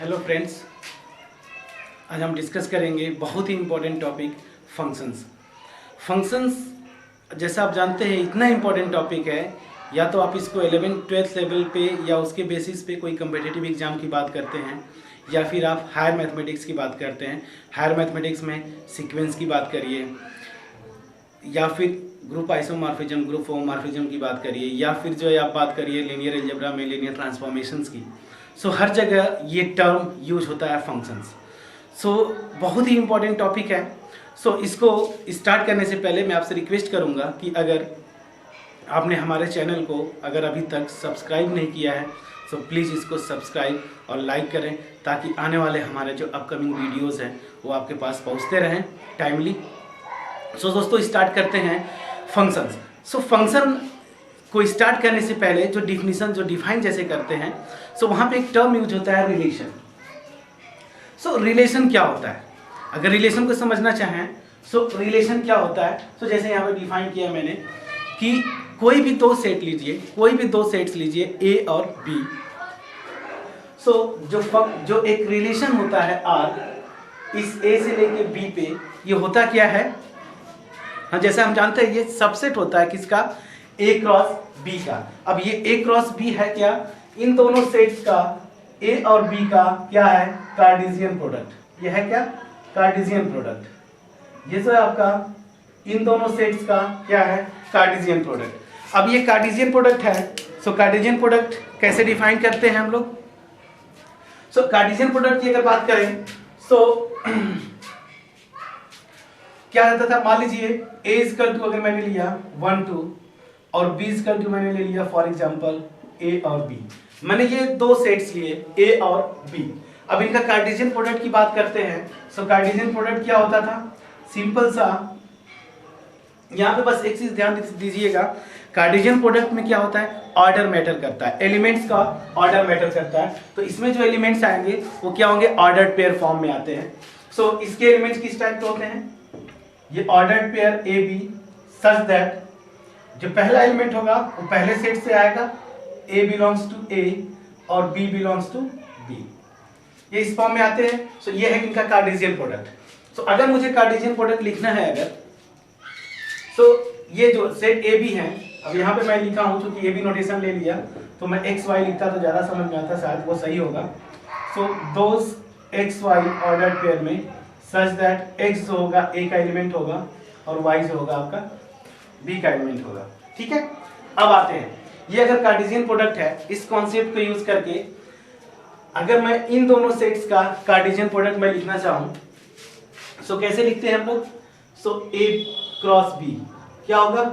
Hello friends, आज हम discuss करेंगे बहुत ही इम्पोर्टेंट टॉपिक फंक्शंस। फंक्शंस जैसा आप जानते हैं इतना इम्पोर्टेंट टॉपिक है, या तो आप इसको 11th-12th लेवल पे या उसके बेसिस पे कोई कम्पिटिटिव एग्जाम की बात करते हैं, या फिर आप हायर मैथमेटिक्स की बात करते हैं। हायर मैथमेटिक्स में सीक्वेंस की बात करिए, या फिर ग्रुप आइसोमॉर्फिज्म, ग्रुप होमोमॉर्फिज्म की बात करिए, या फिर जो है आप बात करिए लीनियर अलजेब्रा में लीनियर ट्रांसफॉर्मेशंस की। सो हर जगह ये टर्म यूज होता है फंक्शंस। सो बहुत ही इम्पोर्टेंट टॉपिक है। सो इसको स्टार्ट करने से पहले मैं आपसे रिक्वेस्ट करूंगा कि अगर आपने हमारे चैनल को अगर अभी तक सब्सक्राइब नहीं किया है तो प्लीज़ इसको सब्सक्राइब और लाइक करें, ताकि आने वाले हमारे जो अपकमिंग वीडियोस हैं वो आपके पास पहुंचते रहें टाइमली। सो दोस्तों, स्टार्ट करते हैं फंक्शंस। सो फंक्शन को स्टार्ट करने से पहले जो डिफाइन जैसे करते हैं, सो वहाँ पे एक टर्म यूज होता है रिलेशन। सो रिलेशन क्या होता है, अगर रिलेशन को समझना चाहें सो रिलेशन क्या होता है। सो जैसे यहाँ पे डिफाइन किया मैंने कि कोई भी दो सेट लीजिए, कोई भी दो सेट्स लीजिए ए और बी। सो जो एक रिलेशन होता है आर, इस ए से लेके बी पे, ये होता क्या है, हाँ जैसे हम जानते हैं ये सबसेट होता है किसका, ए क्रॉस बी का। अब ये ए क्रॉस बी है क्या, इन दोनों सेट्स का ए और बी का क्या है, कार्टेशियन प्रोडक्ट। ये है क्या, कार्टेशियन प्रोडक्ट। ये जो है आपका इन दोनों सेट्स का क्या है, कार्टेशियन प्रोडक्ट। अब ये कार्टेशियन प्रोडक्ट है। सो कार्टेशियन प्रोडक्ट कैसे डिफाइन करते हैं हम लोग। सो कार्टेशियन प्रोडक्ट की अगर बात करें सो क्या रहता था, मान लीजिए a इक्वल टू अगर मैंने लिया 1 2 और b इक्वल टू मैंने ले लिया फॉर एग्जांपल a और b। मैंने ये दो सेट्स लिए a और b। अब इनका कार्टेशियन प्रोडक्ट की बात करते हैं। सो कार्टेशियन प्रोडक्ट क्या होता था, सिंपल सा, यहाँ पे बस एक चीज ध्यान दीजिएगा, कार्टेशियन प्रोडक्ट में क्या होता है, ऑर्डर मैटर करता है, एलिमेंट्स का ऑर्डर मैटर करता है। तो इसमें जो एलिमेंट्स आएंगे वो क्या होंगे, ऑर्डर्ड पेयर फॉर्म में आते हैं। सो इसके एलिमेंट्स किस टाइप के होते हैं, ये ordered pair a b such that जो पहला एलिमेंट होगा वो पहले सेट से आएगा, ए बिलोंग्स टू ए और बी बिलोंग्स टू बी, ये इस फॉर्म में आते हैं। सो ये है इनका कार्टेशियन प्रोडक्ट। सो अगर मुझे कार्टेशियन प्रोडक्ट लिखना है अगर, सो ये जो सेट ए बी है, अब यहाँ पे मैं लिखा हूँ क्योंकि ए बी नोटेशन ले लिया तो मैं एक्स वाई लिखता तो ज्यादा समझ में आता, शायद वो सही होगा। सो दोस एक्स वाई ऑर्डर्ड पेयर में सच दैट x जो होगा a का एलिमेंट होगा और y जो होगा आपका b का एलिमेंट होगा। ठीक है, अब आते हैं, ये अगर कार्टेशियन प्रोडक्ट है, इस कॉन्सेप्ट को यूज करके अगर मैं इन दोनों सेट्स का कार्टेशियन प्रोडक्ट मैं लिखना चाहूँ सो कैसे लिखते हैं हम लोग। सो a क्रॉस b क्या होगा,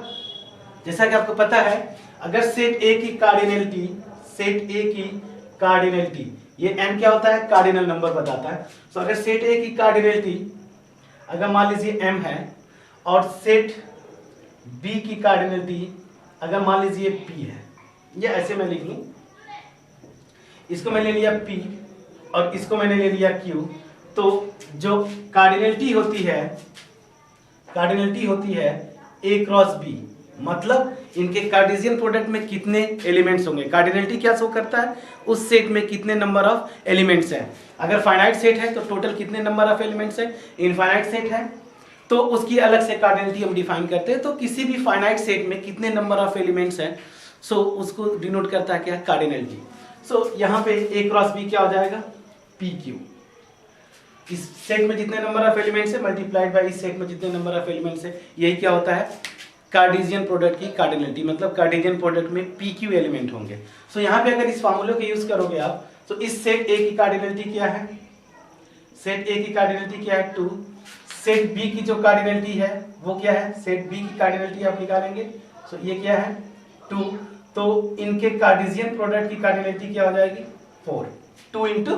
जैसा कि आपको पता है अगर सेट a की कार्डिनलिटी, सेट a की कार्डिनलिटी, ये n क्या होता है, कार्डिनल नंबर बताता है। सो अगर सेट A की कार्डिनलिटी अगर मान लीजिए m है और सेट B की कार्डिनलिटी अगर मान लीजिए p है, ये ऐसे मैं लिख लूं, इसको मैंने लिया p और इसको मैंने ले लिया q। तो जो कार्डिनलिटी होती है a क्रॉस b, मतलब इनके कार्टेशियन प्रोडक्ट में कितने एलिमेंट्स होंगे। कार्डिनलिटी क्या शो करता है, उस सेट में कितने नंबर ऑफ एलिमेंट्स हैं। अगर फाइनाइट सेट है तो टोटल कितने नंबर ऑफ एलिमेंट्स हैं, इनफाइनाइट सेट है तो उसकी अलग से कार्डिनलिटी हम डिफाइन करते हैं। तो किसी भी फाइनाइट सेट में कितने नंबर ऑफ एलिमेंट्स हैं, सो उसको डिनोट करता है क्या, कार्डिनलिटी। सो यहाँ पे a क्रॉस b क्या हो जाएगा, pq। इस सेट में जितने नंबर ऑफ एलिमेंट्स है मल्टीप्लाइड बाय इस सेट में जितने नंबर ऑफ एलिमेंट्स है, यही क्या होता है, कार्टेशियन प्रोडक्ट की कार्डिनलिटी। मतलब कार्टेशियन प्रोडक्ट में pq एलिमेंट होंगे। सो यहाँ पे अगर इस फार्मूले को यूज करोगे आप, तो इस सेट A की कार्डिनलिटी क्या है, सेट A की कार्डिनलिटी क्या है 2, सेट B की जो कार्डिनलिटी है वो क्या है, सेट B की कार्डिनलिटी आप निकालेंगे। सो ये क्या है 2, तो इनके कार्टेशियन प्रोडक्ट की कार्डिनलिटी क्या हो जाएगी 4, 2 इंटू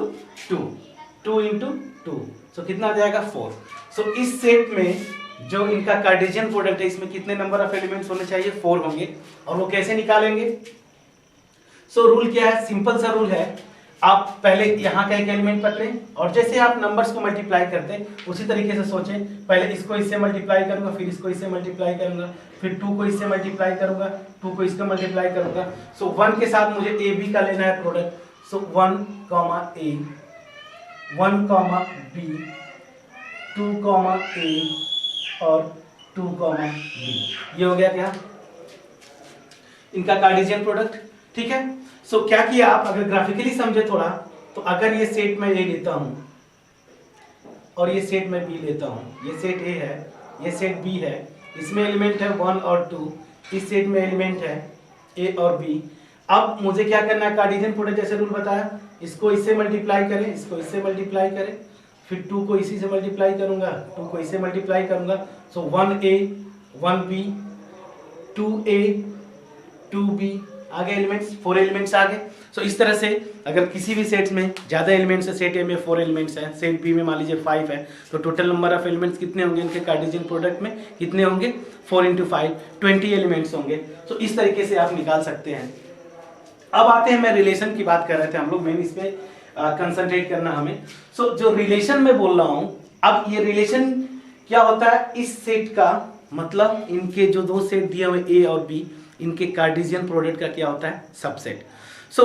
2, सो कितना आ जाएगा 4। सो इस सेट में जो इनका कार्टेशियन प्रोडक्ट है इसमें कितने नंबर ऑफ एलिमेंट्स होने चाहिए, 4 होंगे। और वो कैसे निकालेंगे, सो रूल क्या है, सिंपल सा रूल है, आप पहले यहाँ का एक एलिमेंट पकड़ें और जैसे आप नंबर्स को मल्टीप्लाई करते हैं उसी तरीके से सोचें, पहले इसको इससे मल्टीप्लाई करूंगा, फिर इसको इससे मल्टीप्लाई करूंगा, फिर 2 को इससे मल्टीप्लाई करूंगा, 2 को इसका मल्टीप्लाई करूंगा। सो 1 के साथ मुझे ए बी का लेना है product. So 1 a 1 comma B, 2 comma A और 2 कॉमा बी। ये हो गया क्या इनका कार्टेशियन प्रोडक्ट। ठीक है, सो क्या किया आप अगर ग्राफिकली समझे थोड़ा, तो अगर ये सेट मैं ए लेता हूं और ये सेट मैं बी लेता हूं, ये सेट ए है, ये सेट बी है, इसमें एलिमेंट है 1 और 2, इस सेट में एलिमेंट है ए और बी। अब मुझे क्या करना है, कार्टेशियन प्रोडक्ट जैसे रूल बताया, इसको इससे मल्टीप्लाई करें, इसको इससे मल्टीप्लाई करें, फिर 2 को इसी से मल्टीप्लाई करूंगा, 2 को इससे मल्टीप्लाई करूंगा, सो 1a 1b 2a 2b आ गए एलिमेंट्स, 4 एलिमेंट्स आ गए। सो इस तरह से अगर किसी भी सेट में ज्यादा एलिमेंट्स है, सेट ए में 4 एलिमेंट्स हैं, सेट बी में मान लीजिए 5 है, तो टोटल नंबर ऑफ एलिमेंट्स कितने होंगे इनके कार्टेशियन प्रोडक्ट में, कितने होंगे 4 × 5 20 एलिमेंट्स होंगे। सो इस तरीके से आप निकाल सकते हैं। अब आते हैं, मैं रिलेशन की बात कर रहे थे हम लोग, मेन इस पे कंसंट्रेट करना हमें। सो जो रिलेशन में बोल रहा हूं, अब ये रिलेशन क्या होता है, इस सेट का मतलब इनके जो दो सेट दिए हुए ए और बी, इनके कार्टेशियन प्रोडक्ट का क्या होता है, सबसेट। सो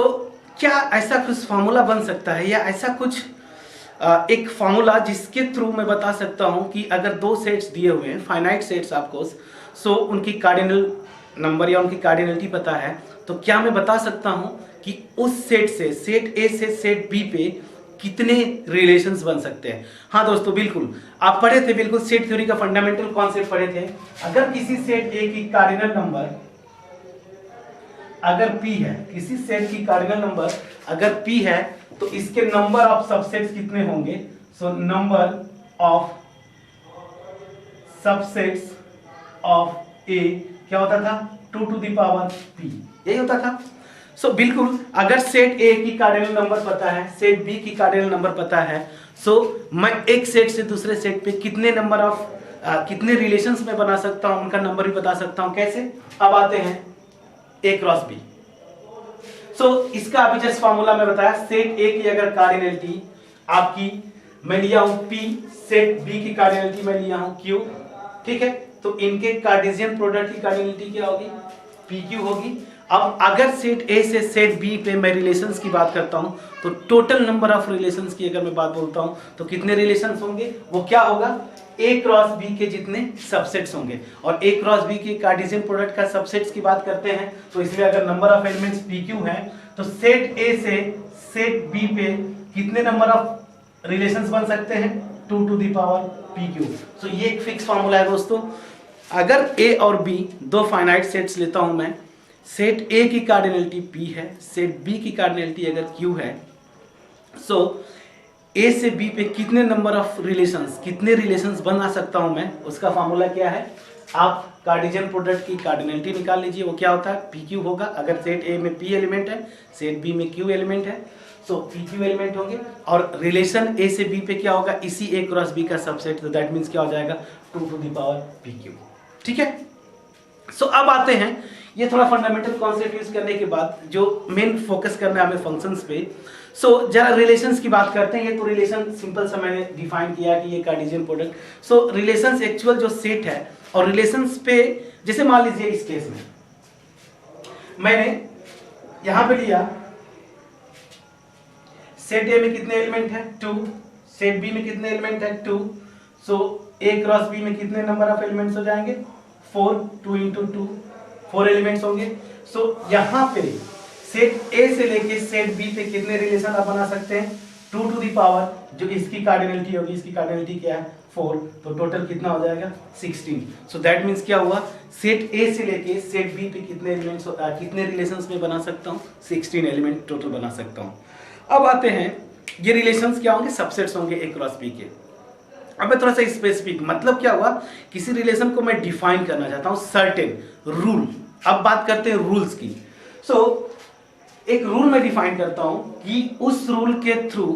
क्या ऐसा कुछ फार्मूला बन सकता है, या ऐसा कुछ एक फार्मूला जिसके थ्रू मैं बता सकता हूं कि अगर दो सेट्स दिए हुए हैं, फाइनाइट सेट्स आपको, सो उनकी कार्डिनल नंबर या उनकी कार्डिनलिटी पता है, तो क्या मैं बता सकता हूं कि उस सेट से, सेट ए से सेट बी पे कितने रिलेशंस बन सकते हैं। हाँ दोस्तों, बिल्कुल आप पढ़े थे, बिल्कुल सेट थ्योरी का फंडामेंटल कॉन्सेप्ट पढ़े थे। अगर किसी सेट ए की कार्डिनल नंबर अगर p है, किसी सेट की कार्डिनल नंबर अगर p है, तो इसके नंबर ऑफ सबसेट्स कितने होंगे। So number of subsets of a क्या होता था, 2 to the power p, यही होता था। सो बिल्कुल अगर सेट ए की कार्डिनल नंबर पता है, सेट बी की कार्डिनल नंबर पता है, सो मैं एक सेट से दूसरे सेट पे कितने नंबर ऑफ कितने रिलेशंस में बना सकता हूं, उनका नंबर भी बता सकता हूं। कैसे, अब आते हैं ए क्रॉस बी। सो इसका अभी जस्ट फॉर्मूला मैं बताया, सेट ए की अगर कार्डिनलिटी आपकी मैं लिया हूं p, सेट बी की कार्डिनलिटी मैं लिया हूं q, ठीक है, तो इनके कार्टेशियन प्रोडक्ट की कार्डिनलिटी क्या होगी, pq होगी। अब अगर सेट ए से सेट बी पे मैं रिलेशंस की बात करता हूं, तो टोटल नंबर ऑफ रिलेशंस की अगर मैं बात बोलता हूं, तो कितने रिलेशंस होंगे, वो क्या होगा, ए क्रॉस बी के जितने सबसेट्स होंगे। और ए क्रॉस बी के कार्टेशियन प्रोडक्ट का सबसेट्स की बात करते हैं, तो इसलिए अगर नंबर ऑफ एलिमेंट्स pq है, तो सेट ए से सेट बी पे कितने नंबर ऑफ रिलेशंस बन सकते हैं, 2 to the power pq। सो ये एक फिक्स फार्मूला है दोस्तों। अगर ए और बी दो फाइनाइट सेट्स लेता हूं मैं, सेट ए की कार्डिनलिटी p है, सेट बी की कार्डिनलिटी अगर q है, सो ए से बी पे कितने नंबर ऑफ रिलेशंस, कितने रिलेशंस बना सकता हूं मैं, उसका फार्मूला क्या है, आप कार्टेशियन प्रोडक्ट की कार्डिनलिटी निकाल लीजिए, वो क्या होता है, pq होगा। अगर सेट ए में p एलिमेंट है, सेट बी में q एलिमेंट है, सो pq एलिमेंट होंगे, और रिलेशन ए से बी पे क्या होगा, इसी ए क्रॉस बी का सबसेट, तो दैट मींस क्या हो जाएगा, 2 to the power pq। ठीक है, सो अब आते हैं, ये थोड़ा फंडामेंटल कॉन्सेप्ट यूज करने के बाद जो मेन फोकस करना है हमें फंक्शंस पे। सो जरा रिलेशंस की बात करते हैं। ये तो रिलेशन सिंपल सा मैंने डिफाइन किया कि ये कार्टेशियन प्रोडक्ट। सो रिलेशंस एक्चुअल जो सेट है, और रिलेशंस पे जैसे मान लीजिए इस केस में मैंने यहां पे लिया, सेट ए में कितने एलिमेंट है 2, सेट बी में कितने एलिमेंट है 2, सो ए क्रॉस बी में कितने नंबर ऑफ एलिमेंट्स हो जाएंगे 4, 2 × 2 4 एलिमेंट्स होंगे। सो यहाँ पे सेट ए से लेके सेट बी पे कितने रिलेशन आप बना सकते हैं, 2 to the power जो इसकी कार्डिनलिटी होगी, इसकी कार्डिनलिटी क्या है 4, तो टोटल कितना हो जाएगा 16। सो दैट मींस क्या हुआ, सेट ए से लेके सेट बी पे कितने एलिमेंट्स कितने रिलेशंस में बना सकता हूँ, 16 एलिमेंट टोटल बना सकता हूँ। अब आते हैं, ये रिलेशंस क्या होंगे, सबसेट्स होंगे ए क्रॉस बी के। अब मैं थोड़ा सा स्पेसिफिक, मतलब क्या हुआ, किसी रिलेशन को मैं डिफाइन करना चाहता हूँ, सर्टेन रूल। अब बात करते हैं रूल्स की। सो एक रूल मैं डिफाइन करता हूं कि उस रूल के थ्रू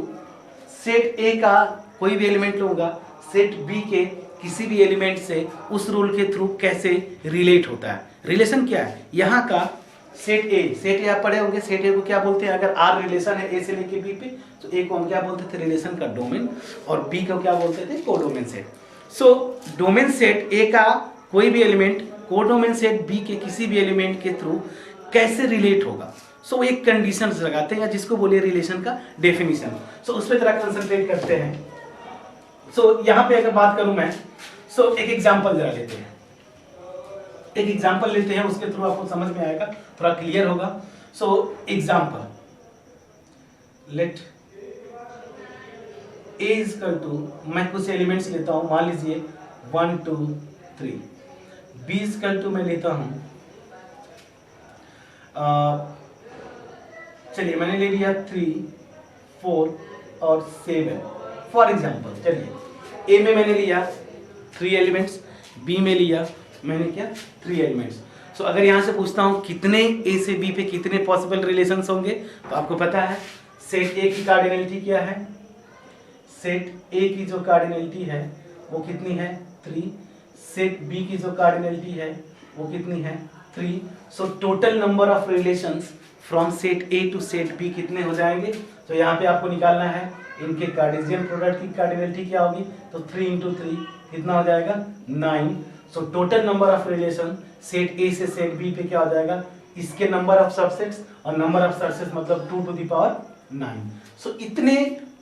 सेट ए का कोई भी एलिमेंट लूंगा, सेट बी के किसी भी एलिमेंट से उस रूल के थ्रू कैसे रिलेट होता है। रिलेशन क्या है, यहाँ का सेट ए आप पढ़े होंगे, सेट ए को क्या बोलते हैं, अगर आर रिलेशन है ए से लेके बी पे, तो ए को हम क्या बोलते थे, रिलेशन का डोमेन, और बी को क्या बोलते थे, codomain set. So domain set ए का कोई भी एलिमेंट कोडोमेन सेट बी के किसी भी एलिमेंट के थ्रू कैसे रिलेट होगा, सो वो एक कंडीशंस लगाते हैं, या जिसको बोलिए रिलेशन का डेफिनेशन। सो उस पर जरा कंसंट्रेट करते हैं। सो यहाँ पे अगर बात करूं मैं, सो एक एग्जांपल जरा लेते हैं, एक एग्जांपल लेते हैं, उसके थ्रू आपको समझ में आएगा, थोड़ा क्लियर होगा। So example, let A equal to, मैं कुछ एलिमेंट्स लेता हूं, मान लीजिए 1 2 3। बी इक्वल टू मैं लेता हूं, चलिए मैंने ले लिया 3 4 और 7 फॉर एग्जांपल। चलिए ए में मैंने लिया 3 एलिमेंट्स, बी में लिया मैंने क्या 3 एलिमेंट्स। सो अगर यहाँ से पूछता हूँ कितने ए से बी पे कितने पॉसिबल रिलेशंस होंगे, तो आपको पता है सेट ए की कार्डिनलिटी क्या है, सेट ए की जो कार्डिनलिटी है वो कितनी है 3, सेट बी की जो कार्डिनलिटी है वो कितनी है 3। So total number of relations from set A to set B कितने हो जाएंगे, तो यहाँ पे आपको निकालना है इनके कार्टेशियन प्रोडक्ट की कार्डिनलिटी क्या होगी, तो 3 × 3 कितना हो जाएगा 9। सो total number of relation set A से सेट बी पे क्या हो जाएगा, इसके नंबर ऑफ सबसेट्स, और नंबर ऑफ सबसेट्स मतलब 2⁹। सो इतने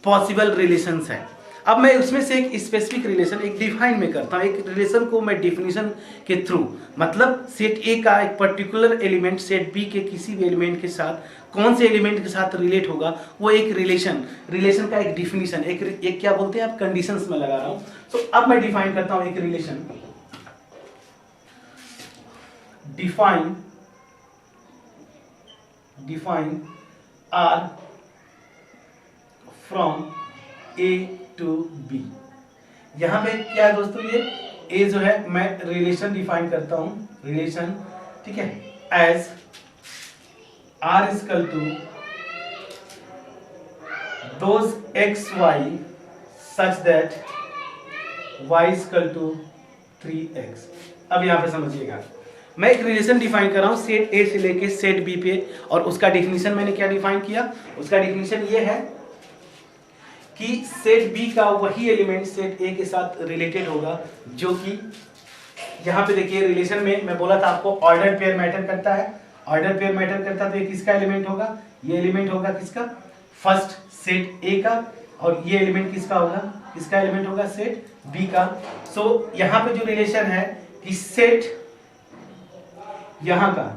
पॉसिबल रिलेशंस हैं। अब मैं उसमें से एक स्पेसिफिक रिलेशन एक डिफाइन में करता हूँ, एक रिलेशन को मैं डेफिनेशन के थ्रू, मतलब सेट ए का एक पर्टिकुलर एलिमेंट सेट बी के किसी भी एलिमेंट के साथ कौन से एलिमेंट के साथ रिलेट होगा, वो एक रिलेशन का एक डिफिनीशन, एक क्या बोलते हैं आप, कंडीशंस में लगा रहा हूँ। सो अब मैं डिफाइन करता हूँ एक relation, define R from A to B. यहां पे क्या है दोस्तों, ये ए जो है मैं रिलेशन डिफाइन करता हूं, रिलेशन, ठीक है, as R equal to those x y such that y equal to 3x। अब यहां पे समझिएगा, मैं एक रिलेशन डिफाइन कर रहा हूं सेट ए से लेके सेट बी पे, और उसका डिफिनीशन मैंने क्या डिफाइन किया, उसका डिफिनीशन ये है कि सेट बी का वही एलिमेंट सेट ए के साथ रिलेटेड होगा, जो कि यहाँ पे देखिए रिलेशन में मैं बोला था आपको ऑर्डर पेयर मैटर करता है, ऑर्डर पेयर मैटर करता है, तो ये किसका एलिमेंट होगा, ये एलिमेंट होगा किसका, फर्स्ट सेट ए का, और ये एलिमेंट किसका होगा, किसका एलिमेंट होगा, सेट बी का। सो यहाँ पे जो रिलेशन है कि सेट यहाँ का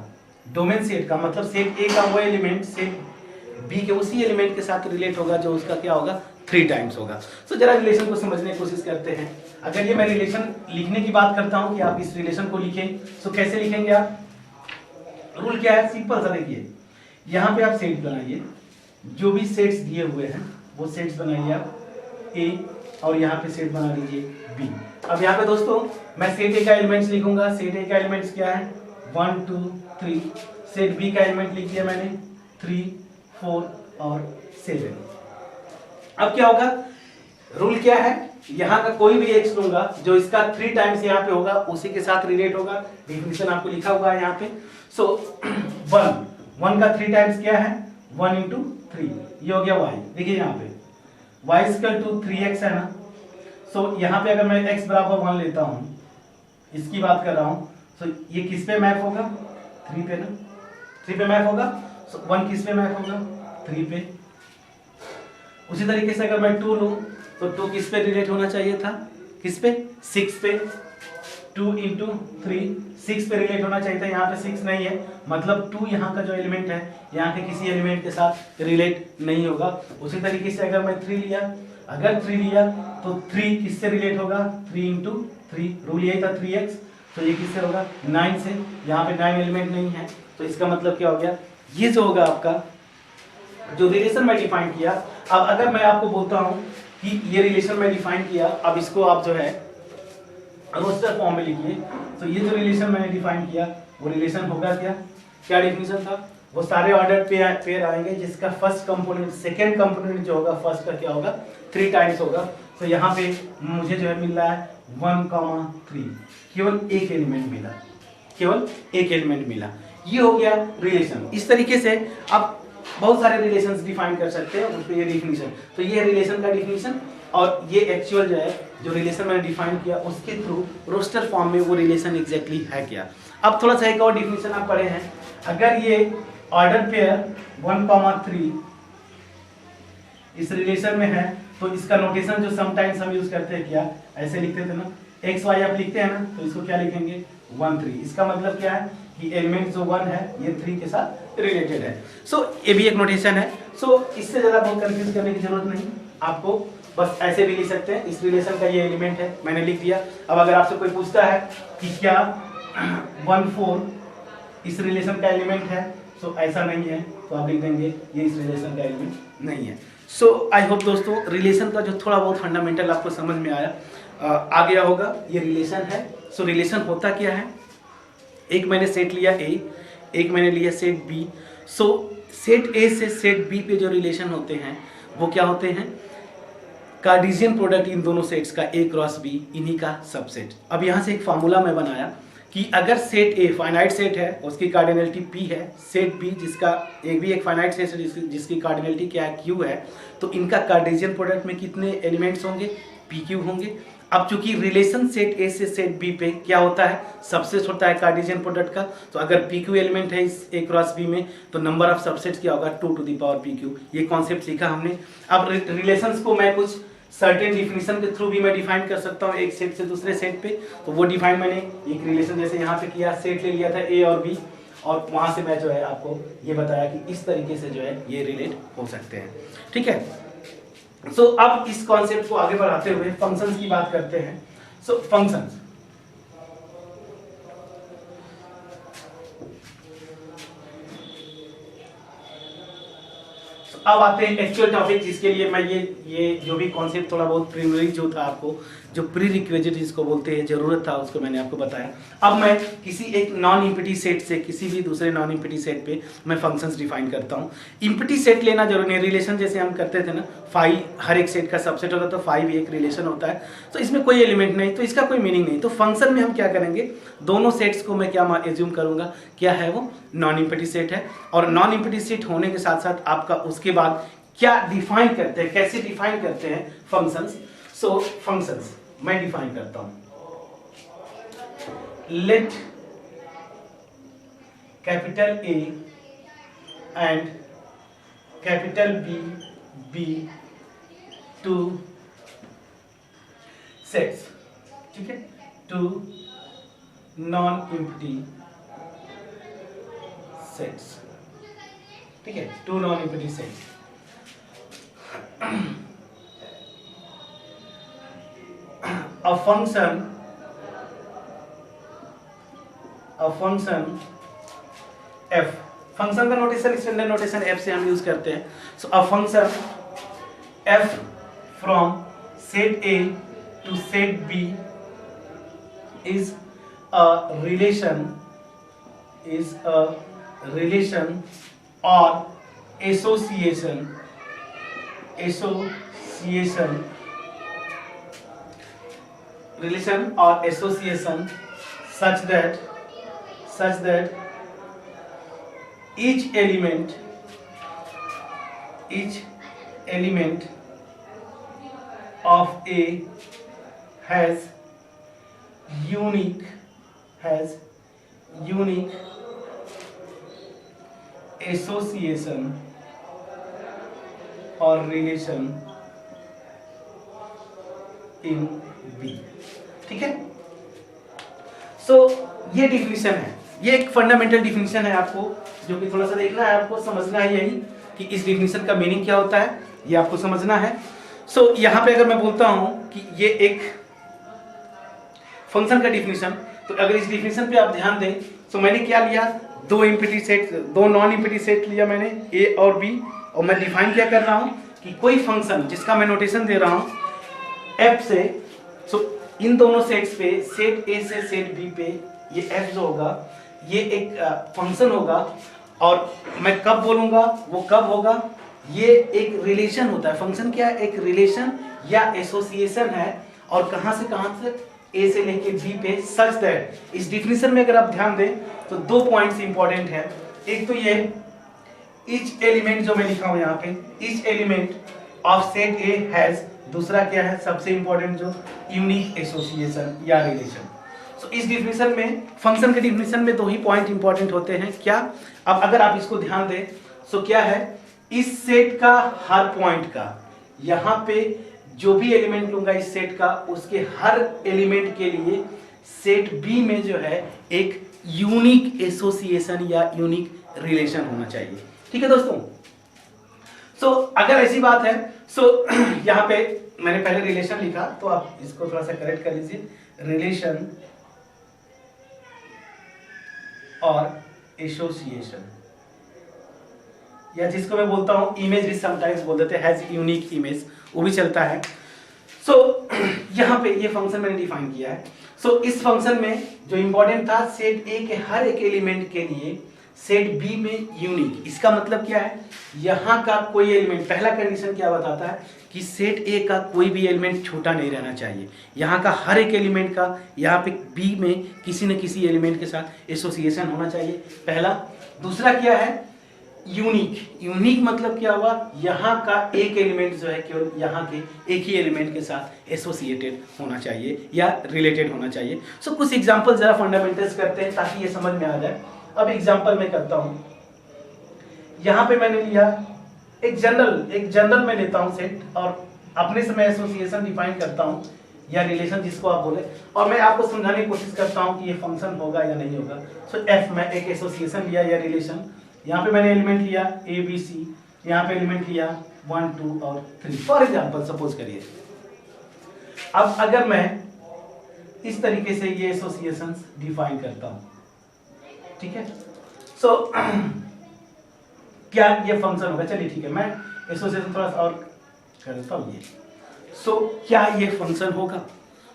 डोमेन सेट का, मतलब सेट ए का वो एलिमेंट सेट बी के उसी एलिमेंट के साथ रिलेट होगा जो उसका क्या होगा 3 टाइम्स होगा। सो जरा रिलेशन को समझने की कोशिश करते हैं। अगर ये मैं रिलेशन लिखने की बात करता हूं कि आप इस रिलेशन को लिखें, सो कैसे लिखेंगे आप, रूल क्या है, सिंपल सा देखिए, यहाँ पे आप सेट बनाइए, जो भी सेट्स दिए हुए हैं वो सेट्स बनाइए आप ए, और यहाँ पे सेट बना लीजिए बी। अब यहाँ पे दोस्तों मैं सेट ए का एलिमेंट्स लिखूंगा, सेट ए का एलिमेंट्स क्या है 1 2 3, सेट बी का एलिमेंट लिख दिया मैंने 3 4 और 7। अब क्या होगा, रूल क्या है, यहाँ का कोई भी एक्स लूंगा जो इसका 3 टाइम्स यहाँ पे होगा उसी के साथ रिलेट होगा, डेफिनेशन आपको लिखा हुआ है यहाँ पे। सो 1 का 3 टाइम्स क्या है 1 × 3, ये हो गया y। देखिए यहाँ पे y = 3x है ना। सो यहाँ पे अगर मैं x = 1 लेता हूँ, इसकी बात कर रहा हूँ, सो ये किस पे मैप होगा 3 पे ना, 3 पे मैप होगा। सो 1 किस पे मैप होगा 3 पे। उसी तरीके से अगर मैं 2 लूं तो 2 किस पे रिलेट होना चाहिए था, किस पे 6 पे, 2 × 3 6 पे रिलेट होना चाहिए था, यहाँ पे 6 नहीं है, मतलब 2 यहाँ का जो एलिमेंट है यहाँ के किसी एलिमेंट के साथ रिलेट नहीं होगा। उसी तरीके से अगर मैं 3 लिया, अगर 3 लिया तो 3 किससे रिलेट होगा 3 × 3, रूल यही था 3x, तो ये किससे होगा 9 से, यहाँ पे 9 एलिमेंट नहीं है, तो इसका मतलब क्या हो गया, ये जो होगा आपका जो रिलेशन मैं डिफाइन किया। अब अगर मैं आपको बोलता हूं कि ये रिलेशन मैं डिफाइन किया, अब इसको आप जो है रोस्टर फॉर्म में लिखिए, तो ये जो रिलेशन मैंने डिफाइन किया वो रिलेशन होगा क्या डेफिनेशन था, वो सारे ऑर्डर पेयर आएंगे जिसका फर्स्ट कंपोनेंट सेकंड कंपोनेंट जो होगा फर्स्ट का क्या होगा 3 टाइम्स होगा। तो यहाँ पे मुझे जो है मिल रहा है 1, 3, केवल एक एलिमेंट मिला, केवल एक एलिमेंट मिला, ये हो गया रिलेशन। इस तरीके से आप बहुत सारे रिलेशंस डिफाइन कर सकते हैं, उस पे ये डिफिनीशन, तो ये रिलेशन का डिफिनीशन, और ये एक्चुअल जो है जो रिलेशन मैंने डिफाइन किया उसके थ्रू रोस्टर फॉर्म में वो रिलेशन एग्जैक्टली है क्या। अब थोड़ा सा एक और डिफिनीशन आप पढ़े हैं, अगर ये ऑर्डर पेयर 1,3 इस रिलेशन में है, तो इसका नोटेशन जो समटाइम्स हम यूज करते हैं, क्या ऐसे लिखते थे ना, एक्स वाई आप लिखते हैं ना, तो इसको क्या लिखेंगे 1 3। इसका मतलब क्या है कि एलिमेंट जो 1 है ये 3 के साथ रिलेटेड है। सो ये भी एक नोटेशन है। सो इससे ज़्यादा बहुत कंफ्यूज करने की जरूरत नहीं, आपको बस ऐसे भी लिख सकते हैं, इस रिलेशन का ये एलिमेंट है, मैंने लिख दिया। अब अगर आपसे कोई पूछता है कि क्या 1 4 इस रिलेशन का एलिमेंट है, तो ऐसा नहीं है, तो आप लिख देंगे ये इस रिलेशन का एलिमेंट नहीं है। सो आई होप दोस्तों रिलेशन का जो थोड़ा बहुत फंडामेंटल आपको समझ में आ गया होगा। ये रिलेशन है। सो रिलेशन होता क्या है, एक मैंने सेट लिया ए, एक मैंने लिया set B. So set A से सेट बी पे जो रिलेशन होते हैं वो क्या होते हैं, कार्टेशियन प्रोडक्ट इन दोनों सेट्स का ए क्रॉस बी, इन्हीं का सबसेट। अब यहाँ से एक फार्मूला मैं बनाया कि अगर सेट ए फाइनाइट सेट है, उसकी कार्डिनलिटी पी है, सेट बी जिसका एक भी एक फाइनाइट सेट है जिसकी कार्डिनलिटी क्या है क्यू है, तो इनका कार्टेशियन प्रोडक्ट में कितने एलिमेंट्स होंगे, पी क्यू होंगे। अब चूंकि रिलेशन सेट ए से सेट बी पे क्या होता है, सबसेट होता है कार्टेशियन प्रोडक्ट का, तो अगर पी क्यू एलिमेंट है इस ए क्रॉस बी में, तो नंबर ऑफ सबसेट्स क्या होगा 2 to the power p q. ये कॉन्सेप्ट सीखा हमने। अब रिलेशंस को मैं कुछ सर्टेन डिफिनेशन के थ्रू भी मैं डिफाइन कर सकता हूँ एक सेट से दूसरे सेट पे, तो वो डिफाइन मैंने एक रिलेशन जैसे यहाँ पे किया, सेट ले लिया था ए और बी, और वहां से मैं जो है आपको ये बताया कि इस तरीके से जो है ये रिलेट हो सकते हैं। ठीक है। सो अब इस कॉन्सेप्ट को आगे बढ़ाते हुए फंक्शंस की बात करते हैं। सो फंक्शंस, अब आते हैं एक्चुअल टॉपिक, जिसके लिए मैं ये जो भी कॉन्सेप्ट थोड़ा बहुत प्रीलिमिनरी जो था, आपको जो प्री रिक्विजिट जिसको बोलते हैं जरूरत था, उसको मैंने आपको बताया। अब मैं किसी एक नॉन इम्पिटी सेट से किसी भी दूसरे नॉन इम्पिटी सेट पे मैं फंक्शंस डिफाइन करता हूँ। इम्पिटी सेट लेना जरूरी नहीं, रिलेशन जैसे हम करते थे ना, फाइव हर एक सेट का सबसेट होता है, तो 5 एक रिलेशन होता है, तो इसमें कोई एलिमेंट नहीं, तो इसका कोई मीनिंग नहीं। तो फंक्शन में हम क्या करेंगे, दोनों सेट्स को मैं क्या एज्यूम करूंगा, क्या है वो नॉन इम्पिटी सेट है, और नॉन इम्पिटी सेट होने के साथ साथ आपका उसके बाद क्या डिफाइन करते हैं, कैसे डिफाइन करते हैं फंक्शंस। सो फंक्शंस मैं डिफाइन करता हूं, let capital A and capital B B two sets, ठीक है, टू नॉन इम्पिटी सेट्स, ठीक है, two non empty sets. A function f, function का नोटेशन स्टैंडर्ड नोटेशन f से हम यूज करते हैं। So a function f from set a to set b is a relation or association such that each element of A has unique association or relation in B, ठीक है। सो ये definition है, ये एक फंडामेंटल डिफिनीशन है, आपको जो कि थोड़ा सा देखना है, आपको समझना है यही कि इस डिफिनीशन का मीनिंग क्या होता है, ये आपको समझना है। सो यहाँ पे अगर मैं बोलता हूं कि ये एक फंक्शन का डिफिनीशन, तो अगर इस डिफिनीशन पे आप ध्यान दें, तो मैंने क्या लिया, दो नॉन इम्पिटी सेट लिया मैंने ए और बी, और मैं डिफाइन क्या कर रहा हूं कि कोई फंक्शन जिसका मैं नोटेशन दे रहा हूं एफ से, सो इन दोनों सेट्स पे, सेट ए से सेट बी पे, ये एफ जो होगा ये एक फंक्शन होगा, और मैं कब बोलूंगा वो कब होगा, ये एक रिलेशन होता है। फंक्शन क्या है, एक रिलेशन या एसोसिएशन है, और कहां से ए से लेके बी पे, सच दैट इस डिफिनीशन में अगर आप ध्यान दें तो दो पॉइंट्स इंपॉर्टेंट है। एक तो ये ईच एलिमेंट जो मैं लिखा हूं यहाँ पे, each element of set A has, दूसरा क्या है सबसे इंपॉर्टेंट जो यूनिक एसोसिएशन या रिलेशन। तो इस डिफिनेशन में, फंक्शन के डिफिनेशन में दो ही पॉइंट इंपॉर्टेंट होते हैं। क्या? अब अगर आप इसको ध्यान दें तो क्या है, इस सेट का हर पॉइंट का, यहां पे जो भी एलिमेंट लूंगा इस सेट का, उसके हर एलिमेंट के लिए सेट बी में जो है एक यूनिक एसोसिएशन या यूनिक रिलेशन होना चाहिए। ठीक है दोस्तों। सो अगर ऐसी बात है, सो यहां पे मैंने पहले रिलेशन लिखा, तो आप इसको थोड़ा सा करेक्ट कर लीजिए, रिलेशन और एसोसिएशन, या जिसको मैं बोलता हूं इमेज भी समटाइम्स बोल देते हैं, हैज यूनिक इमेज, वो भी चलता है। सो यहां पे ये फंक्शन मैंने डिफाइन किया है। सो इस फंक्शन में जो इंपॉर्टेंट था, सेट ए के हर एक एलिमेंट के लिए सेट बी में यूनिक। इसका मतलब क्या है, यहां का कोई एलिमेंट, पहला कंडीशन क्या बताता है कि सेट ए का कोई भी एलिमेंट छोटा नहीं रहना चाहिए। यहां का हर एक एलिमेंट का यहां पे बी में किसी न किसी एलिमेंट के साथ एसोसिएशन होना चाहिए, पहला। दूसरा क्या है, यूनिक। यूनिक मतलब क्या हुआ, यहाँ का एक एलिमेंट जो है केवल यहाँ के एक ही एलिमेंट के साथ एसोसिएटेड होना चाहिए या रिलेटेड होना चाहिए। सो कुछ एग्जांपल जरा फंडामेंटल्स करते हैं ताकि ये समझ में आ जाए। अब एग्जांपल मैं करता हूँ, यहाँ पे मैंने लिया एक जनरल में लेता हूँ सेट, और अपने से मैं एसोसिएशन डिफाइन करता हूँ या रिलेशन जिसको आप बोले, और मैं आपको समझाने की कोशिश करता हूँ कि ये फंक्शन होगा या नहीं होगा। सो एफ में एक एसोसिएशन लिया या रिलेशन, यहाँ पे मैंने एलिमेंट लिया ए बी सी, यहाँ पे एलिमेंट लिया 1 2 और 3 फॉर एग्जांपल सपोज करिए। अब अगर मैं इस तरीके से ये एसोसिएशंस डिफाइन करता हूँ, ठीक है। सो क्या ये फंक्शन होगा? चलिए ठीक है, मैं एसोसिएशन थोड़ा सा और कर देता हूँ ये। सो क्या ये फंक्शन होगा?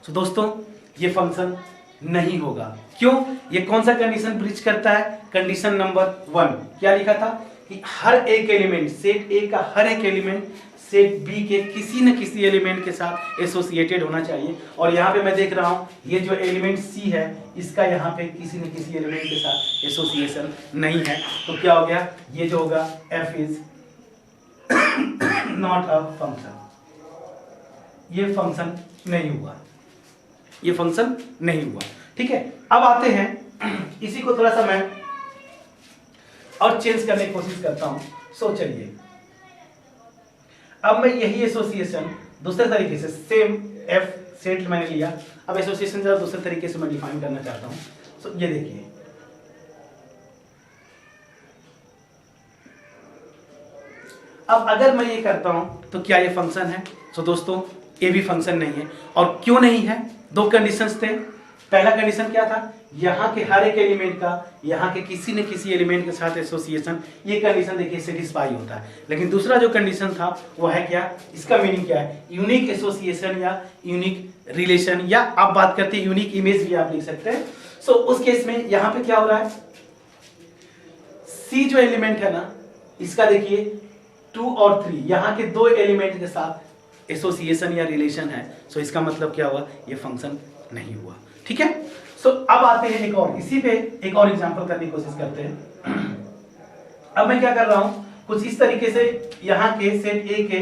सो दोस्तों ये फंक्शन नहीं होगा। क्यों? ये कौन सा कंडीशन ब्रीच करता है? Condition number 1। क्या लिखा था कि हर एक एलिमेंट, सेट ए का हर एक एलिमेंट सेट बी के किसी न किसी एलिमेंट के साथ एसोसिएटेड होना चाहिए। और यहाँ पे मैं देख रहा हूँ ये जो एलिमेंट सी है, इसका यहाँ पे किसी न किसी एलिमेंट के साथ एसोसिएशन नहीं है। तो क्या हो गया, ये जो होगा F is not a function, ये फंक्शन नहीं हुआ, ये फंक्शन नहीं हुआ। ठीक है। अब आते हैं, इसी को थोड़ा सा मैं और चेंज करने की कोशिश करता हूं। सो चलिए, अब मैं यही एसोसिएशन दूसरे तरीके से, सेम एफ सेट मैंने लिया, अब एसोसिएशन जरा दूसरे तरीके से मैं डिफाइन करना चाहता हूं। सो ये देखिए, अब अगर मैं ये करता हूं तो क्या ये फंक्शन है? सो दोस्तों ये भी फंक्शन नहीं है। और क्यों नहीं है? दो कंडीशंस थे। पहला कंडीशन क्या था, यहाँ के हर एक एलिमेंट का यहाँ के किसी न किसी एलिमेंट के साथ एसोसिएशन, ये कंडीशन देखिए सेटिस्फाई होता है। लेकिन दूसरा जो कंडीशन था वो है क्या, इसका मीनिंग क्या है, यूनिक एसोसिएशन या यूनिक रिलेशन, या आप बात करते हैं यूनिक इमेज भी आप लिख सकते हैं। सो उस केस में यहाँ पे क्या हो रहा है, सी जो एलिमेंट है ना, इसका देखिए 2 और 3 यहाँ के दो एलिमेंट के साथ एसोसिएशन या रिलेशन है। सो इसका मतलब क्या हुआ, ये फंक्शन नहीं हुआ। ठीक है। सो अब आते हैं एक और, इसी पे एक और एग्जांपल करने की कोशिश करते हैं। अब मैं क्या कर रहा हूं, कुछ इस तरीके से यहाँ के सेट ए के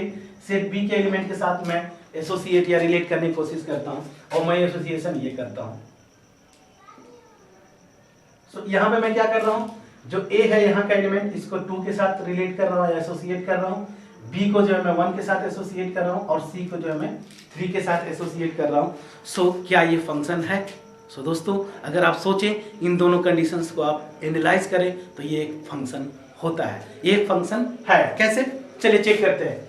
सेट बी के एलिमेंट के साथ मैं एसोसिएट या रिलेट करने की कोशिश करता हूं, और मैं एसोसिएशन ये करता हूं। सो यहाँ पे मैं क्या कर रहा हूं, जो ए है यहाँ का एलिमेंट, इसको 2 के साथ रिलेट कर रहा हूं या एसोसिएट कर रहा हूं, बी को जो है मैं 1 के साथ एसोसिएट कर रहा हूं, और सी को जो है मैं 3 के साथ एसोसिएट कर रहा हूं। सो क्या ये फंक्शन है? सो दोस्तों अगर आप सोचें, इन दोनों कंडीशंस को आप एनालाइज करें, तो ये एक फंक्शन होता है, ये एक फंक्शन है। कैसे? चलिए चेक करते हैं।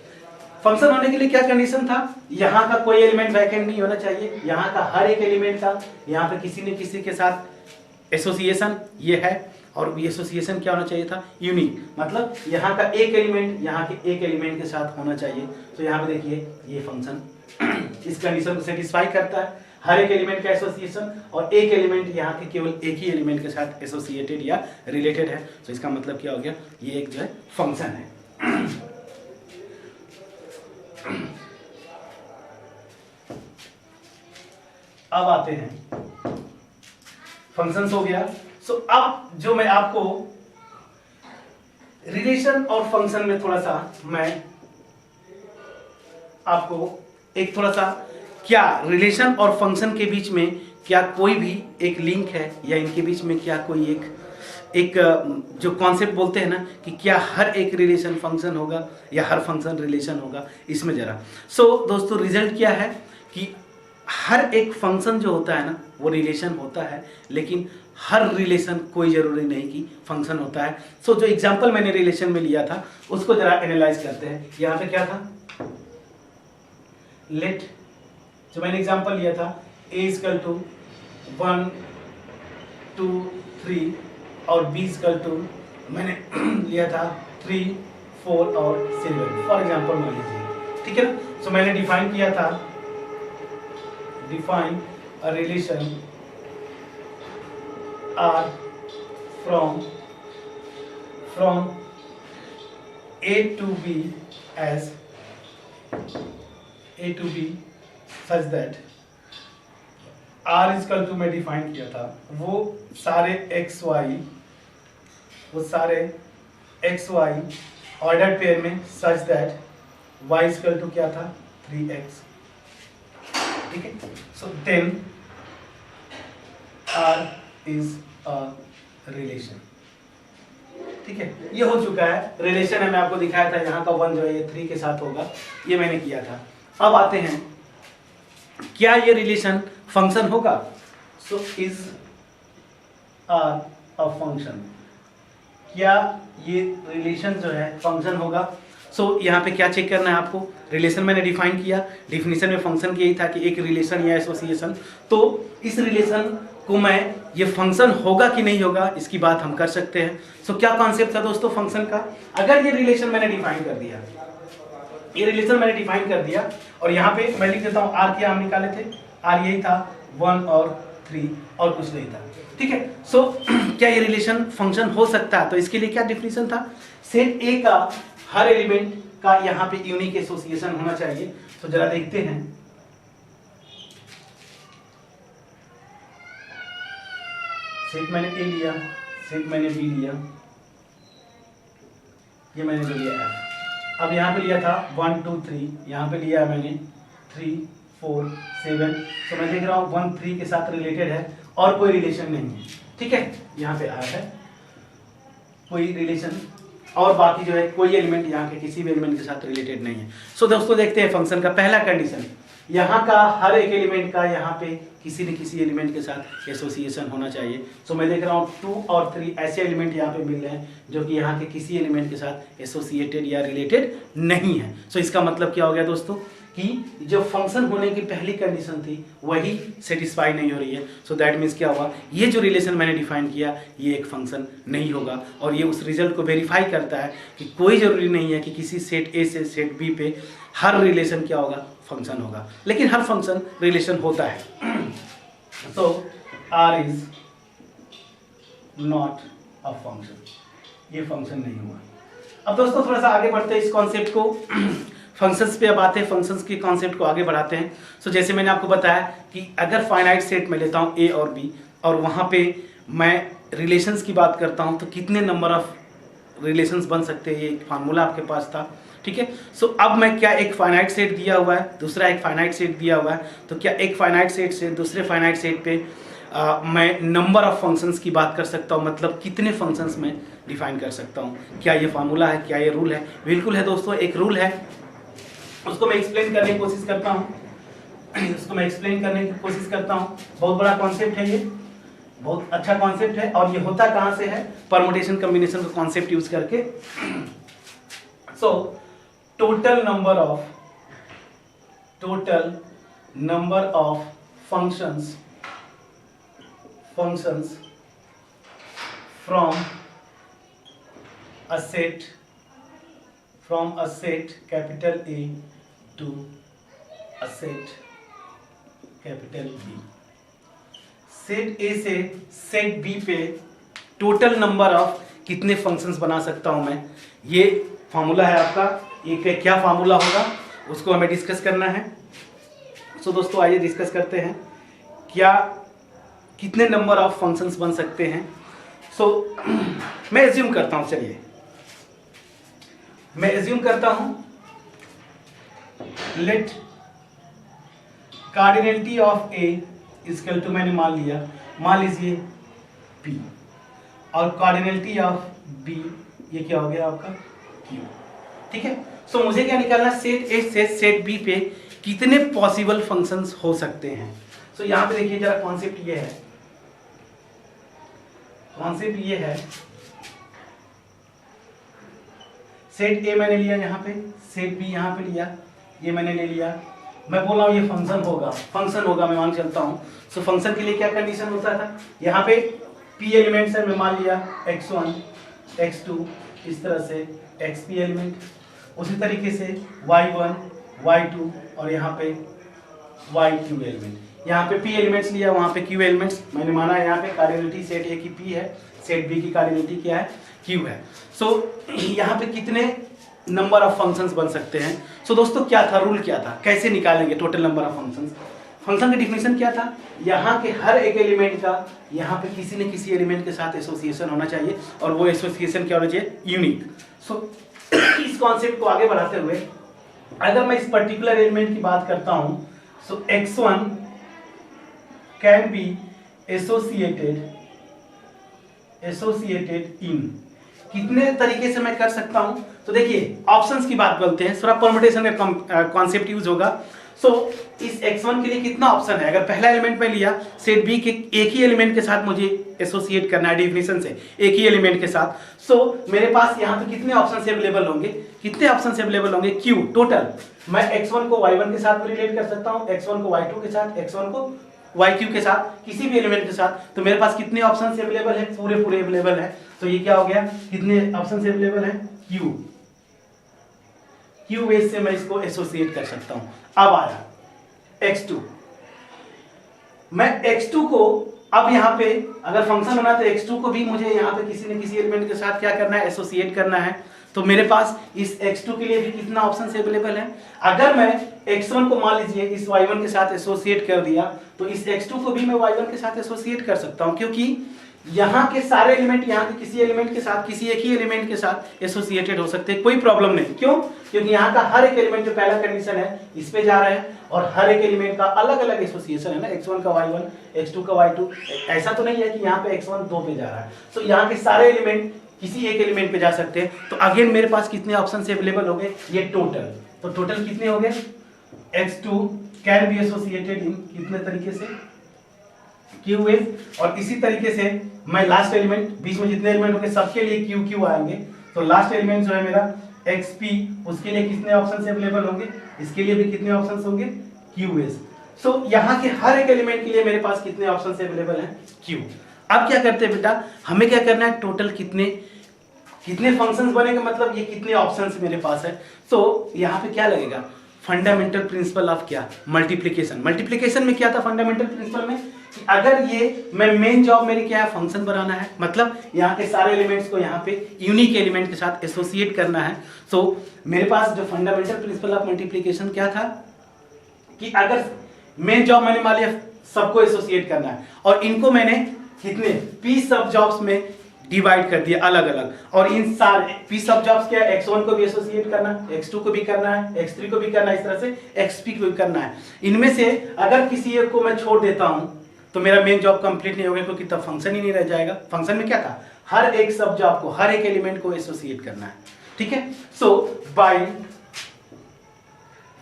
फंक्शन होने के लिए क्या कंडीशन था, यहाँ का कोई एलिमेंट वैकेंट नहीं होना चाहिए, यहाँ का हर एक एलिमेंट का यहाँ पे किसी न किसी के साथ एसोसिएशन ये है, और ये एसोसिएशन क्या होना चाहिए था, यूनिक, मतलब यहाँ का एक एलिमेंट यहाँ के एक एलिमेंट के साथ होना चाहिए। तो यहाँ पे देखिए ये फंक्शन इस कंडीशन को सेटिस्फाई करता है, हर एक एलिमेंट का एसोसिएशन, और एक एलिमेंट यहाँ के केवल एक ही एलिमेंट के साथ एसोसिएटेड या रिलेटेड है। तो इसका मतलब क्या हो गया, ये एक जो है फंक्शन है। अब आते हैं, फंक्शंस हो गया। सो अब जो मैं आपको रिलेशन और फंक्शन में थोड़ा सा मैं आपको एक थोड़ा सा, क्या रिलेशन और फंक्शन के बीच में क्या कोई भी एक लिंक है या इनके बीच में क्या कोई एक जो कॉन्सेप्ट बोलते हैं ना कि क्या हर एक रिलेशन फंक्शन होगा या हर फंक्शन रिलेशन होगा, इसमें जरा दोस्तों रिजल्ट क्या है कि हर एक फंक्शन जो होता है ना वो रिलेशन होता है, लेकिन हर रिलेशन कोई जरूरी नहीं कि फंक्शन होता है। जो एग्जांपल मैंने रिलेशन में लिया था उसको जरा एनालाइज करते हैं। यहाँ पे क्या था, लेट जो मैंने एग्जांपल लिया था a इक्वल टू 1 2 3 और b इक्वल टू मैंने लिया था 3 4 और 7 फॉर एग्जांपल मान लीजिए, ठीक है ना। मैंने डिफाइन किया था, define a relation R from A to B as A to B such that R is equal to मैं डिफाइन किया था वो सारे x y ऑर्डर पेयर में such that y is equal to क्या था 3x, ठीक है। Then R is a relation, ठीक है। ये हो चुका है, रिलेशन है, मैं आपको दिखाया था यहाँ का 1 जो है ये 3 के साथ होगा, ये मैंने किया था। अब आते हैं क्या ये रिलेशन फंक्शन होगा। इज आर अ फंक्शन, क्या ये रिलेशन जो है फंक्शन होगा। यहाँ पे क्या चेक करना है आपको, रिलेशन मैंने डिफाइन किया, डिफिनेशन में फंक्शन की यही था कि एक रिलेशन या एसोसिएशन, तो इस रिलेशन को मैं ये फंक्शन होगा कि नहीं होगा इसकी बात हम कर सकते हैं। क्या कॉन्सेप्ट था दोस्तों फंक्शन का, अगर ये रिलेशन मैंने डिफाइन कर दिया, ये रिलेशन मैंने डिफाइन कर दिया और यहाँ पे मैं लिख देता हूँ आर क्या हम निकाले थे, आर यही था 1 और 3 और कुछ नहीं था, ठीक है। क्या ये रिलेशन फंक्शन हो सकता है, तो इसके लिए क्या डिफिनेशन था, सेट ए का हर एलिमेंट का यहाँ पे यूनिक एसोसिएशन होना चाहिए। जरा देखते हैं, सेट मैंने ए लिया, सेट मैंने बी लिया, ये मैंने ले लिया एफ। अब यहाँ पे लिया था 1 2 3, यहाँ पे लिया मैंने 3 4 7, तो मैं देख रहा हूँ 1 3 के साथ रिलेटेड है और कोई रिलेशन नहीं है, ठीक है। यहाँ पे आया है कोई रिलेशन और बाकी जो है कोई एलिमेंट यहाँ के किसी भी एलिमेंट के साथ रिलेटेड नहीं है। दोस्तों देखते हैं फंक्शन का पहला कंडीशन, यहाँ का हर एक एलिमेंट का यहाँ पे किसी न किसी एलिमेंट के साथ एसोसिएशन होना चाहिए। मैं देख रहा हूँ 2 और 3 ऐसे एलिमेंट यहाँ पे मिल रहे हैं जो कि यहाँ के किसी एलिमेंट के साथ एसोसिएटेड या रिलेटेड नहीं है। इसका मतलब क्या हो गया दोस्तों कि जो फंक्शन होने की पहली कंडीशन थी वही सेटिस्फाई नहीं हो रही है। दैट मीन्स क्या हुआ, ये जो रिलेशन मैंने डिफाइन किया ये एक फंक्शन नहीं होगा, और ये उस रिजल्ट को वेरीफाई करता है कि कोई जरूरी नहीं है कि किसी सेट ए से सेट बी पे हर रिलेशन क्या होगा, फंक्शन होगा, लेकिन हर फंक्शन रिलेशन होता है। R is not a function, ये फंक्शन नहीं हुआ। अब दोस्तों थोड़ा सा आगे बढ़ते हैं इस कॉन्सेप्ट को, फंक्शंस पे अब आते हैं, फंक्शंस के कॉन्सेप्ट को आगे बढ़ाते हैं। जैसे मैंने आपको बताया कि अगर फाइनाइट सेट में लेता हूँ ए और बी और वहाँ पे मैं रिलेशंस की बात करता हूँ तो कितने नंबर ऑफ रिलेशंस बन सकते हैं, ये एक फार्मूला आपके पास था, ठीक है। अब मैं क्या एक फाइनाइट सेट दिया हुआ है, दूसरा एक फाइनाइट सेट दिया हुआ है, तो क्या एक फाइनाइट सेट से दूसरे फाइनाइट सेट पे मैं नंबर ऑफ फंक्शंस की बात कर सकता हूँ, मतलब कितने फंक्शंस में डिफाइन कर सकता हूँ। क्या ये फार्मूला है, क्या ये रूल है? बिल्कुल है दोस्तों, एक रूल है, उसको मैं एक्सप्लेन करने की कोशिश करता हूँ, बहुत बड़ा कॉन्सेप्ट है ये, बहुत अच्छा कॉन्सेप्ट है, और ये होता कहाँ से है, परमुटेशन कॉम्बिनेशन का कॉन्सेप्ट यूज करके। Total number of functions from a set capital A to a set capital B। Set A से सेट बी पे टोटल नंबर ऑफ कितने फंक्शंस बना सकता हूं मैं, ये फार्मूला है आपका। ये क्या फार्मूला होगा उसको हमें डिस्कस करना है। दोस्तों आइए डिस्कस करते हैं क्या कितने नंबर ऑफ फंक्शंस बन सकते हैं। मैं एज्यूम करता हूं, चलिए मैं एज्यूम करता हूं, let cardinality of A equal to मैंने मान लीजिए P, और कार्डिनलिटी ऑफ B ये क्या हो गया आपका Q। ठीक है, सो मुझे क्या निकालना, सेट A से सेट B पे कितने पॉसिबल फंक्शंस हो सकते हैं। सो यहाँ पे देखिए जरा कॉन्सेप्ट ये है, सेट A मैंने लिया यहाँ पे, सेट B यहाँ पे लिया, ये मैंने ले लिया। मैं बोल रहा हूँ ये फंक्शन होगा, मैं मान चलता हूँ। सो फंक्शन के लिए क्या कंडीशन होता था, यहाँ पे P एलिमेंट्स है, मैं मान लिया x1 x2 इस तरह से xp एलिमेंट, उसी तरीके से y1 y2 और यहाँ पे yq एलिमेंट। यहाँ पे P एलिमेंट्स लिया, वहाँ पे Q एलिमेंट्स, मैंने माना यहाँ पे कार्डिनलिटी सेट A की P है, सेट B की कार्डिनलिटी क्या है Q है। सो यहाँ पे कितने नंबर ऑफ फंक्शंस बन सकते हैं। सो दोस्तों क्या था, रूल क्या था, कैसे निकालेंगे total number of functions. Function का डिफिनेशन क्या था, यहाँ के हर एक एलिमेंट का यहाँ पे किसी न किसी एलिमेंट के साथ एसोसिएशन होना चाहिए, और वो एसोसिएशन क्या होना चाहिए, यूनिक। सो इस कॉन्सेप्ट को आगे बढ़ाते हुए अगर मैं इस पर्टिकुलर एलिमेंट की बात करता हूं, सो x1 कैन बी एसोसिएटेड इन, कितने तरीके से मैं कर सकता हूं। तो देखिए ऑप्शंस की बात बोलते हैं, थोड़ा परमुटेशन का कॉन्सेप्ट यूज होगा। सो इस x1 के लिए कितना ऑप्शन है, अगर पहला एलिमेंट में लिया सेट B के एक ही एलिमेंट के साथ मुझे एसोसिएट करना है, डेफिनेशन से एक ही एलिमेंट के साथ। सो मेरे पास यहाँ पे कितने ऑप्शन अवेलेबल होंगे, Q टोटल। मैं x1 को y1 के साथ रिलेट कर सकता हूँ, x1 को y2 के साथ, x1 को yq के साथ, किसी भी एलिमेंट के साथ। तो मेरे पास कितने ऑप्शन अवेलेबल है, पूरे अवेलेबल है। तो ये क्या हो गया, कितने ऑप्शन अवेलेबल है, Q बेस से मैं इसको एसोसिएट कर सकता हूं। अब आया x2, मैं x2 को अब यहाँ पे अगर फंक्शन होना तो x2 को भी मुझे यहाँ पे किसी न किसी एलिमेंट के साथ क्या करना है, एसोसिएट करना है। तो मेरे पास इस x2 के लिए भी कितना ऑप्शन अवेलेबल है। अगर मैं x1 को मान लीजिए इस y1 के साथ एसोसिएट कर दिया, तो इस x2 को भी मैं y1 के साथ एसोसिएट कर सकता हूं, क्योंकि यहाँ के सारे एलिमेंट यहाँ के किसी एलिमेंट के साथ, किसी एक ही एलिमेंट के साथ एसोसिएटेड हो सकते हैं, कोई प्रॉब्लम नहीं। क्यों, क्योंकि यहाँ का हर एक एलिमेंट जो पहला कंडीशन है इस पे जा रहे हैं, और हर एक एलिमेंट का अलग अलग एसोसिएशन है ना, x1 का y1, x2 का y2। ऐसा तो नहीं है कि यहाँ पे x1 2 पे जा रहा है। तो यहाँ के सारे एलिमेंट किसी एक एलिमेंट पे जा सकते हैं। तो अगेन मेरे पास कितने ऑप्शन अवेलेबल हो गए, ये टोटल। तो टोटल कितने हो गए, x2 कैन बी एसोसिएटेड इन, कितने तरीके से, Q। और इसी तरीके से मैं लास्ट एलिमेंट, बीच में जितने एलिमेंट होंगे सबके लिए Q आएंगे। तो लास्ट एलिमेंट जो है मेरा XP, उसके लिए कितने ऑप्शन अवेलेबल होंगे, इसके लिए भी कितने ऑप्शन होंगे, QS। सो यहाँ के हर एक एलिमेंट के लिए मेरे पास कितने ऑप्शन अवेलेबल हैं, Q। अब क्या करते हैं बेटा, हमें क्या करना है, टोटल कितने फंक्शंस बनेंगे, मतलब ये कितने ऑप्शंस मेरे पास है। तो यहाँ पे क्या लगेगा, फंडामेंटल प्रिंसिपल ऑफ क्या, मल्टीप्लिकेशन में क्या था फंडामेंटल प्रिंसिपल में, कि अगर ये मैं मेन जॉब मेरी क्या है, फंक्शन बनाना है, मतलब यहाँ के सारे एलिमेंट्स को यहाँ पे यूनिक एलिमेंट के साथ एसोसिएट करना है। तो मेरे पास जो फंडामेंटल प्रिंसिपल ऑफ मल्टीप्लिकेशन क्या था, कि अगर मेन जॉब मैंने मान लिया सबको एसोसिएट करना है, और इनको मैंने कितने P सब जॉब्स में डिवाइड कर दिया अलग अलग, और इन सारे P सब जॉब्स क्या है, x1 को भी एसोसिएट करना है, x2 को भी करना है, x3 को भी करना है, इस तरह से xp को भी करना है। इनमें से अगर किसी एक को मैं छोड़ देता हूं तो मेरा मेन जॉब कंप्लीट नहीं होगा, क्योंकि तब फंक्शन ही नहीं रह जाएगा। फंक्शन में क्या था, हर एक सब जॉब को, हर एक एलिमेंट को एसोसिएट करना है। ठीक है, सो बाय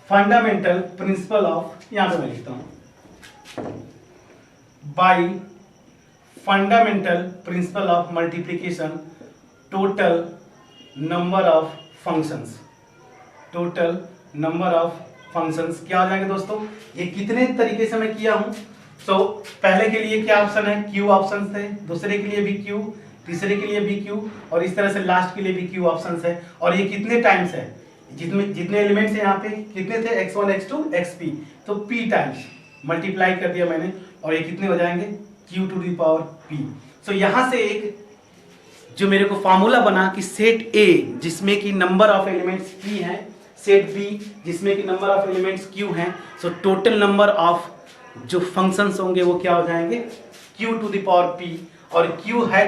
फंडामेंटल प्रिंसिपल ऑफ, यहां पे मैं लिखता हूं, bye fundamental principle of multiplication, total number of functions, क्या हो जाएंगे दोस्तों, ये कितने तरीके से मैं किया हूं। तो पहले के लिए क्या ऑप्शन है, Q ऑप्शन थे, दूसरे के लिए भी Q, तीसरे के लिए भी Q, और इस तरह से लास्ट के लिए भी Q ऑप्शन है। और ये कितने टाइम्स है, जितने एलिमेंट्स है यहाँ पे कितने थे, x1 x2 xp, तो p टाइम्स मल्टीप्लाई कर दिया मैंने, और ये कितने हो जाएंगे, Q to the power p। So यहाँ से एक जो मेरे को फॉर्मूला बना कि सेट A जिसमें कि नंबर ऑफ एलिमेंट्स p हैं, सेट B जिसमें कि नंबर ऑफ एलिमेंट्स q हैं, सो टोटल नंबर ऑफ जो फंक्शंस होंगे वो क्या हो जाएंगे, Q to the power p। और Q है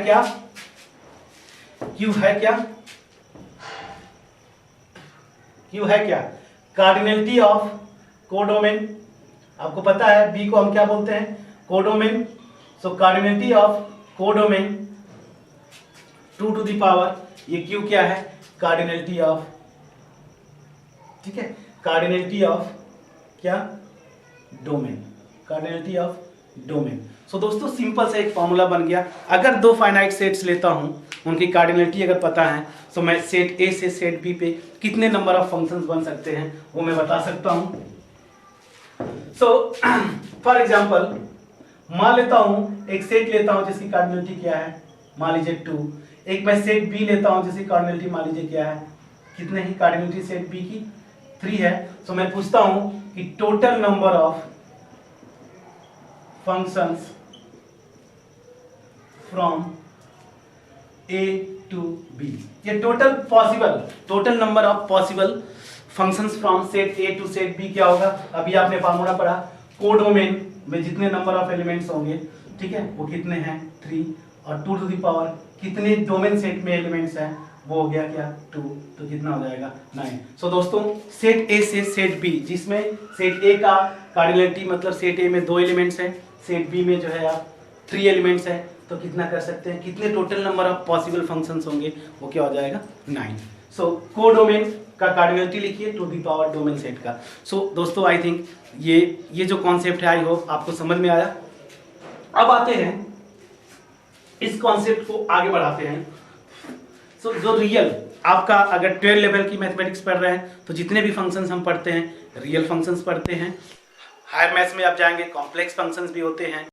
क्या, कार्डिनलिटी ऑफ कोडोमेन। आपको पता है B को हम क्या बोलते हैं, codomain, so cardinality of codomain 2 to the power, ये क्यू क्या है, कार्डिनलिटी ऑफ, ठीक है, कार्डिनलिटी ऑफ क्या, domain, cardinality of domain. So दोस्तों सिंपल सा एक फॉर्मूला बन गया। अगर दो फाइनाइट सेट्स लेता हूं, उनकी कार्डिनलिटी अगर पता है, तो मैं सेट ए से सेट बी पे कितने नंबर ऑफ फंक्शंस बन सकते हैं वो मैं बता सकता हूं। सो फॉर एग्जांपल मान लेता हूं एक सेट लेता हूं जिसकी कार्डिनलिटी क्या है, मान लीजिए 2, एक मैं सेट बी लेता हूं जिसकी कार्डिनलिटी मान लीजिए क्या है, कितने ही कार्डिनलिटी सेट बी की 3 है। सो मैं पूछता हूं कि total number of functions from A to B, ये total number of possible functions from set A to set B क्या होगा। अभी आपने फार्मूला पढ़ा, कोडोमेन में जितने नंबर ऑफ एलिमेंट्स होंगे, ठीक है, वो कितने हैं 3, और 2 टू द पावर कितने डोमेन सेट में एलिमेंट्स हैं, वो हो गया क्या 2, तो कितना हो जाएगा 9। सो दोस्तों सेट ए से सेट बी, जिसमें सेट ए का कार्डिनलिटी मतलब सेट ए में 2 एलिमेंट्स हैं, सेट बी में जो है आप 3 एलिमेंट्स हैं, तो कितना कर सकते हैं, कितने total number of possible functions होंगे, वो क्या हो जाएगा 9। सो कोडोमेन का कार्डिनलिटी लिखिए to the power domain set का। सो दोस्तों आई थिंक ये जो कॉन्सेप्ट है आई होप आपको समझ में आया। अब आते हैं इस कॉन्सेप्ट को आगे बढ़ाते हैं। सो जो रियल आपका अगर 12 लेवल की मैथमेटिक्स पढ़ रहे हैं तो जितने भी फंक्शंस हम पढ़ते हैं रियल फंक्शंस पढ़ते हैं। हायर मैथ्स में आप जाएंगे कॉम्प्लेक्स फंक्शंस भी होते हैं।